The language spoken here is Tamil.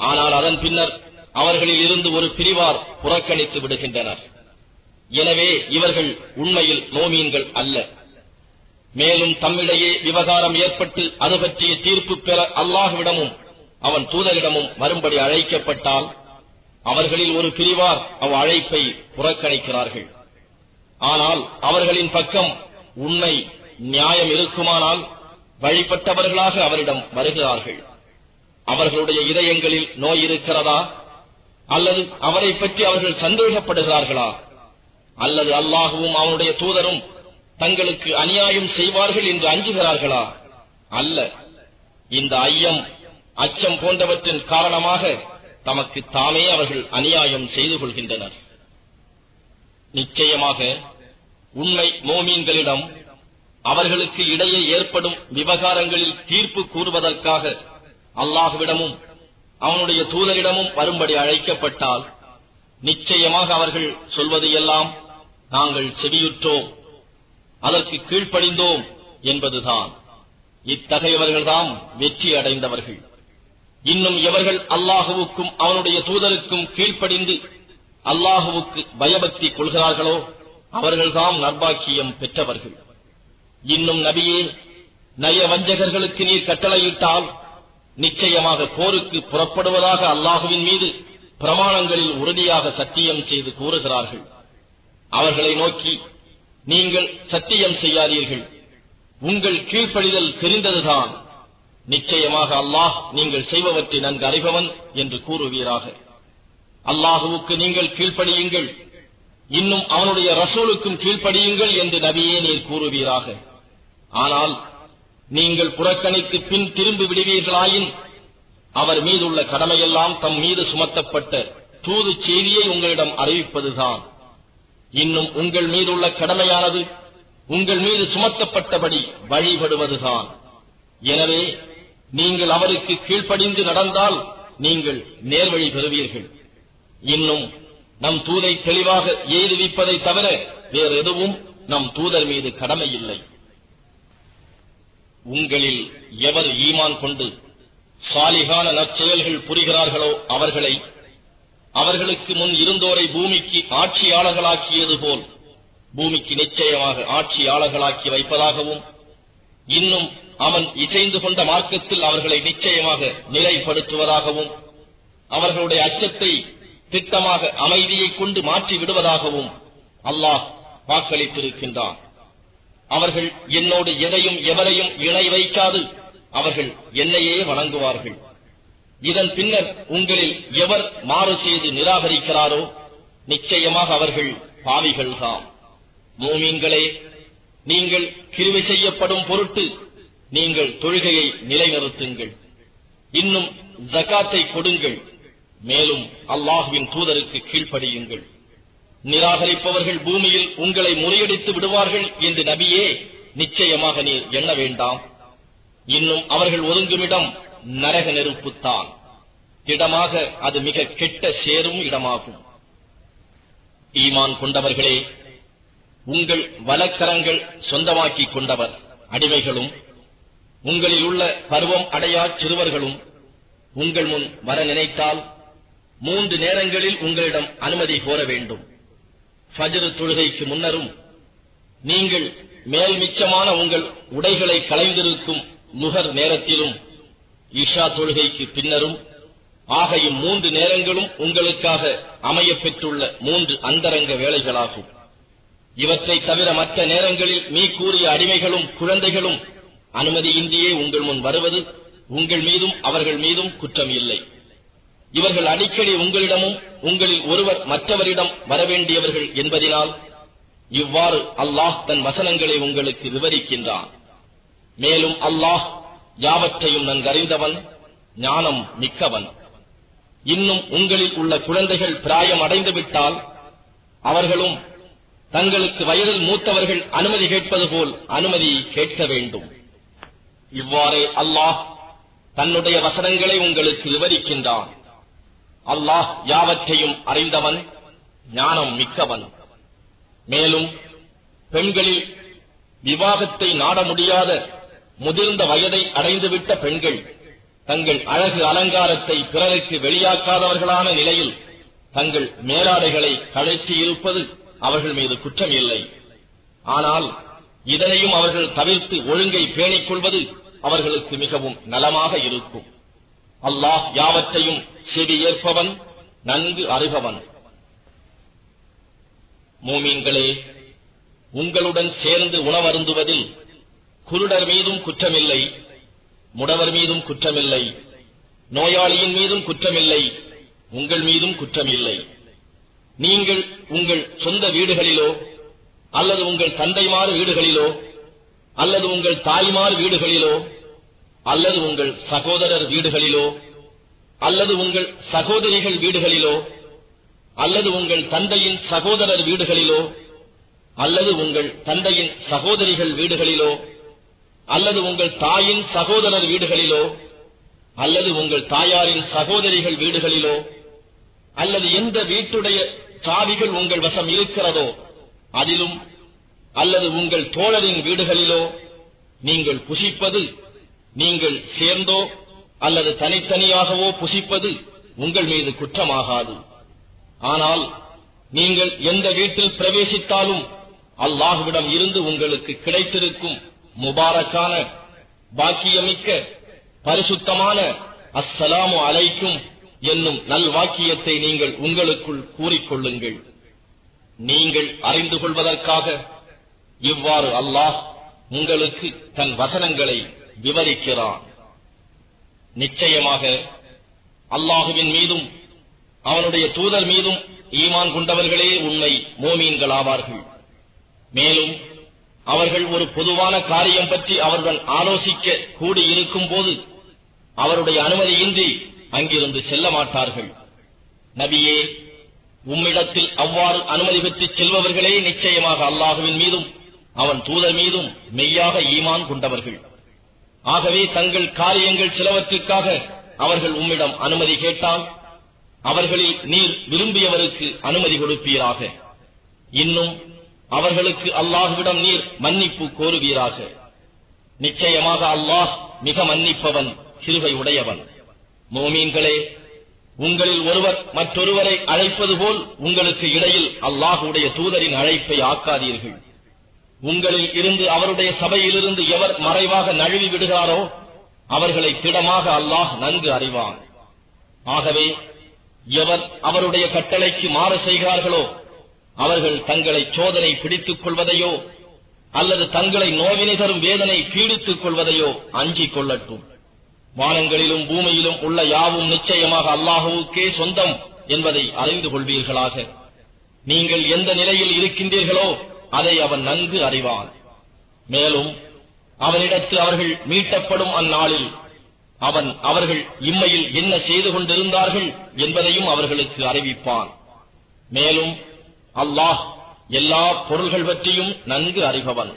ஆனால் அதன் பின்னர் அவர்களில் இருந்து ஒரு பிரிவார் புறக்கணித்து விடுகின்றனர். எனவே இவர்கள் உண்மையில் மோமீன்கள் அல்ல. மேலும் தம்மிடையே விவகாரம் ஏற்பட்டு அது பற்றிய தீர்ப்பு பெற அல்லாஹ்விடமும் அவன் தூதரிடமும் வரும்படி அழைக்கப்பட்டால் அவர்களில் ஒரு பிரிவார் அழைப்பை புறக்கணிக்கிறார்கள். ஆனால் அவர்களின் பக்கம் உண்மை நியாயம் இருக்குமானால் வழிபட்டவர்களாக அவரிடம் வருகிறார்கள். அவர்களுடைய இதயங்களில் நோய் இருக்கிறதா, அல்லது அவரை பற்றி அவர்கள் சந்தேகப்படுகிறார்களா, அல்லது அல்லாஹுவும் அவனுடைய தூதரும் தங்களுக்கு அநியாயம் செய்வார்கள் என்று அஞ்சுகிறார்களா? அல்ல. இந்த ஐயம் அச்சம் போன்றவற்றின் காரணமாக தமக்கு தாமே அவர்கள் அநியாயம் செய்து கொள்கின்றனர். நிச்சயமாக உண்மை மோமீன்களிடம் அவர்களுக்கு இடையே ஏற்படும் விவகாரங்களில் தீர்ப்பு கூறுவதற்காக அல்லாஹ்விடமும் அவனுடைய தூதரிடமும் வரும்படி அழைக்கப்பட்டால் நிச்சயமாக அவர்கள் சொல்வது எல்லாம் நாங்கள் செவியுற்றோம், அதற்கு கீழ்ப்படிந்தோம் என்பதுதான். இத்தகையவர்கள்தான் வெற்றி அடைந்தவர்கள். இன்னும் எவர்கள் அல்லாஹுவுக்கும் அவனுடைய தூதருக்கும் கீழ்ப்படிந்து அல்லாஹுவுக்கு பயபக்தி கொள்கிறார்களோ அவர்கள்தான் நர்பாக்கியம் பெற்றவர்கள். இன்னும் நபியே, நயவஞ்சகர்களுக்கு நீர் கட்டளையிட்டால் நிச்சயமாக போருக்கு புறப்படுவதாக அல்லாஹுவின் மீது பிரமாணங்களில் உறுதியாக சத்தியம் செய்து கூறுகிறார்கள். அவர்களை நோக்கி, நீங்கள் சத்தியம் செய்யாதீர்கள், உங்கள் கீழ்ப்படிதல் தெரிந்ததுதான். நிச்சயமாக அல்லாஹ் நீங்கள் செய்பவற்றை நன்கு அறிபவன் என்று கூறுவீராக. அல்லாஹுவுக்கு நீங்கள் கீழ்ப்படியுங்கள், இன்னும் அவனுடைய ரசூலுக்கும் கீழ்ப்படியுங்கள் என்று நபியே நீர் கூறுவீராக. ஆனால் நீங்கள் புறக்கணித்து பின் திரும்பி விடுவீர்களாயின் அவர் மீதுள்ள கடமையெல்லாம் தம் மீது சுமத்தப்பட்ட தூது செய்தியை உங்களிடம் அறிவிப்பதுதான். இன்னும் உங்கள் மீதுள்ள கடமையானது உங்கள் மீது சுமத்தப்பட்டபடி வழிபடுவதுதான். எனவே நீங்கள் அவருக்கு கீழ்ப்படிந்து நடந்தால் நீங்கள் நேர்வழி பெறுவீர்கள். இன்னும் நம் தூதை தெளிவாக எய்துவிப்பதை தவிர வேறு எதுவும் நம் தூதர் மீது கடமை இல்லை. உங்களில் எவர் ஈமான் கொண்டு சாலிகான நற்செயல்கள் புரிகிறார்களோ அவர்களை, அவர்களுக்கு முன் இருந்தோரை பூமிக்கு ஆட்சியாளர்களாக்கியது போல் பூமிக்கு நிச்சயமாக ஆட்சியாளர்களாக்கி வைப்பதாகவும், இன்னும் அவன் இசைந்து கொண்ட மார்க்கத்தில் அவர்களை நிச்சயமாக நிலைப்படுத்துவதாகவும், அவர்களுடைய அச்சத்தை திட்டமாக அமைதியை கொண்டு மாற்றி விடுவதாகவும் அல்லாஹ் வாக்களித்திருக்கின்றான். அவர்கள் என்னோடு எதையும் எவரையும் இணை வைக்காது அவர்கள் என்னையே வணங்குவார்கள். இதன் பின்னர் உங்களில் எவர் மாறு செய்து நிராகரிக்கிறாரோ நிச்சயமாக அவர்கள் பாவிகள்தாம். மூமீன்களே, நீங்கள் கிருபை செய்யப்படும் பொருட்டு நீங்கள் தொழுகையை நிலைநிறுத்துங்கள், இன்னும் ஜகாத்தை கொடுங்கள், மேலும் அல்லாஹ்வின் தூதருக்கு கீழ்ப்படியுங்கள். நிராகரிப்பவர்கள் பூமியில் உங்களை முறியடித்து விடுவார்கள் என்று நபியே நிச்சயமாக நீர் எண்ண வேண்டாம். இன்னும் அவர்கள் ஒதுங்குமிடம் நரக நெருப்புத்தான். இடமாக அது மிக கெட்ட சேரும் இடமாகும். ஈமான் கொண்டவர்களே, உங்கள் வலக்கரங்கள் சொந்தமாக்கிக் கொண்டவர் அடிமைகளும் உங்களில் உள்ள பருவம் அடையா சிறுவர்களும் உங்கள் முன் வர நினைத்தால் 3 நேரங்களில் உங்களிடம் அனுமதி கோர வேண்டும். ஃபஜ்ர் தொழுகைக்கு முன்னரும், நீங்கள் மேல் மிச்சமான உங்கள் உடைகளை களைந்திருக்கும் லுஹர் நேரத்திலும், இஷா தொழுகைக்கு பின்னரும் ஆகிய 3 நேரங்களும் உங்களுக்காக அமையப் பெற்றுள்ள 3 அந்தரங்க வேளைகளாகும். இவற்றை தவிர மற்ற நேரங்களில் நீ கூறிய அடிமைகளும் குழந்தைகளும் அனுமதியின்றியே உங்கள் முன் வருவது உங்கள் மீதும் அவர்கள் மீதும் குற்றம் இல்லை. இவர்கள் அடிக்கடி உங்களிடமும் உங்களில் ஒருவர் மற்றவரிடம் வரவேண்டியவர்கள் என்பதினால் இவ்வாறு அல்லாஹ் தன் வசனங்களை உங்களுக்கு விவரிக்கின்றான். மேலும் அல்லாஹ் யாவற்றையும் நன்கறிந்தவன், ஞானம் மிக்கவன். இன்னும் உங்களில் உள்ள குழந்தைகள் பிராயம் அடைந்துவிட்டால் அவர்களும் தங்களுக்கு வயதில் மூத்தவர்கள் அனுமதி கேட்பது போல் அனுமதி கேட்க வேண்டும். இவ்வாறே அல்லாஹ் தன்னுடைய வசனங்களை உங்களுக்கு விவரிக்கின்றான். அல்லாஹ் யாவற்றையும் அறிந்தவன், ஞானம் மிக்கவன். மேலும் பெண்களில் விவாகத்தை நாட முடியாத முதிர்ந்த வயதை அடைந்துவிட்ட பெண்கள் தங்கள் அழகு அலங்காரத்தை பிறருக்கு வெளியாக்காதவர்களான நிலையில் தங்கள் மேலாடைகளை கழற்றியிருப்பது அவர்கள் மீது குற்றம் இல்லை. ஆனால் இதனையும் அவர்கள் தவிர்த்து ஒழுங்கை பேணிக் கொள்வது அவர்களுக்கு மிகவும் நலமாக இருக்கும். அல்லாஹ் யாவற்றையும் செவி ஏற்பவன், நன்கு அறிபவன். மூமீன்களே, உங்களுடன் சேர்ந்து உணவருந்துவதில் குருடர் மீதும் குற்றமில்லை, முடவர் மீதும் குற்றமில்லை, நோயாளியின் மீதும் குற்றமில்லை, உங்கள் மீதும் குற்றமில்லை. நீங்கள் உங்கள் சொந்த வீடுகளிலோ அல்லது உங்கள் தந்தைமார் வீடுகளிலோ அல்லது உங்கள் தாய்மார் வீடுகளிலோ அல்லது உங்கள் சகோதரர் வீடுகளிலோ அல்லது உங்கள் சகோதரிகள் வீடுகளிலோ அல்லது உங்கள் தந்தையின் சகோதரர் வீடுகளிலோ அல்லது உங்கள் தந்தையின் சகோதரிகள் வீடுகளிலோ அல்லது உங்கள் தாயின் சகோதரர் வீடுகளிலோ அல்லது உங்கள் தாயாரின் சகோதரிகள் வீடுகளிலோ அல்லது எந்த வீட்டுடைய சாவிகள் உங்கள் வசம் இருக்கிறதோ அதிலும் அல்லது உங்கள் தோழரின் வீடுகளிலோ நீங்கள் புசிப்பது, நீங்கள் சேர்ந்தோ அல்லது தனித்தனியாகவோ புசிப்பது உங்கள் மீது குற்றமாகாது. ஆனால் நீங்கள் எந்த வீட்டில் பிரவேசித்தாலும் அல்லாஹ்விடம் இருந்து உங்களுக்கு கிடைத்திருக்கும் முபாரக்கான, பாக்கியமிக்க, பரிசுத்தமான அஸ்ஸலாமு அலைக்கும் என்னும் நல்வாக்கியத்தை நீங்கள் உங்களுக்குள் கூறிக்கொள்ளுங்கள். நீங்கள் அறிந்து கொள்வதற்காக இவ்வாறு அல்லாஹ் உங்களுக்கு தன் வசனங்களை விவரிக்கிறான். நிச்சயமாக அல்லாஹுவின் மீதும் அவனுடைய தூதர் மீதும் ஈமான் கொண்டவர்களே உண்மை மோமீன்களாவார்கள். மேலும் அவர்கள் ஒரு பொதுவான காரியம் பற்றி அவருடன் ஆலோசிக்க கூடியிருக்கும் போது அவருடைய அனுமதியின்றி அங்கிருந்து செல்ல மாட்டார்கள். நபியே, உம்மிடத்தில் அவ்வாறு அனுமதி பெற்று செல்பவர்களே நிச்சயமாக அல்லாஹுவின் மீதும் அவன் தூதர் மீதும் மெய்யாக ஈமான் கொண்டவர்கள். ஆகவே தங்கள் காரியங்கள் சிலவற்றுக்காக அவர்கள் உம்மிடம் அனுமதி கேட்டால் அவர்களில் நீர் விரும்பியவருக்கு அனுமதி கொடுப்பீராக. இன்னும் அவர்களுக்கு அல்லாஹ்விடம் நீர் மன்னிப்பு கோருவீராக. நிச்சயமாக அல்லாஹ் மிக மன்னிப்பவன், கிருபை உடையவன். மோமீன்களே, உங்களில் ஒருவர் மற்றொருவரை அழைப்பது போல் உங்களுக்கு இடையில் அல்லாஹ்வுடைய தூதரின் அழைப்பை ஆக்காதீர்கள். உங்களில் இருந்து அவருடைய சபையிலிருந்து எவர் மறைவாக நழுவி விடுகிறாரோ அவர்களை திடமாக அல்லாஹ் நன்கு அறிவான். ஆகவே எவர் அவருடைய கட்டளைக்கு மாறு செய்கிறார்களோ அவர்கள் தங்களை சோதனை பிடித்துக் கொள்வதையோ அல்லது தங்களை நோவினை தரும் வேதனை பீடித்துக் கொள்வதையோ அஞ்சிக் கொள்ளட்டும். வானங்களிலும் பூமியிலும் உள்ள யாவும் நிச்சயமாக அல்லாஹுவுக்கே சொந்தம் என்பதை அறிந்து கொள்வீர்களாக. நீங்கள் எந்த நிலையில் இருக்கின்றீர்களோ அதை அவன் நன்கு அறிவான். மேலும் அவனிடத்தில் அவர்கள் மீட்டப்படும் அந்நாளில் அவன் அவர்கள் இம்மையில் என்ன செய்து கொண்டிருந்தார்கள் என்பதையும் அவர்களுக்கு அறிவிப்பான். மேலும் அல்லாஹ் எல்லா பொருள்கள் பற்றியும் நன்கு அறிபவன்.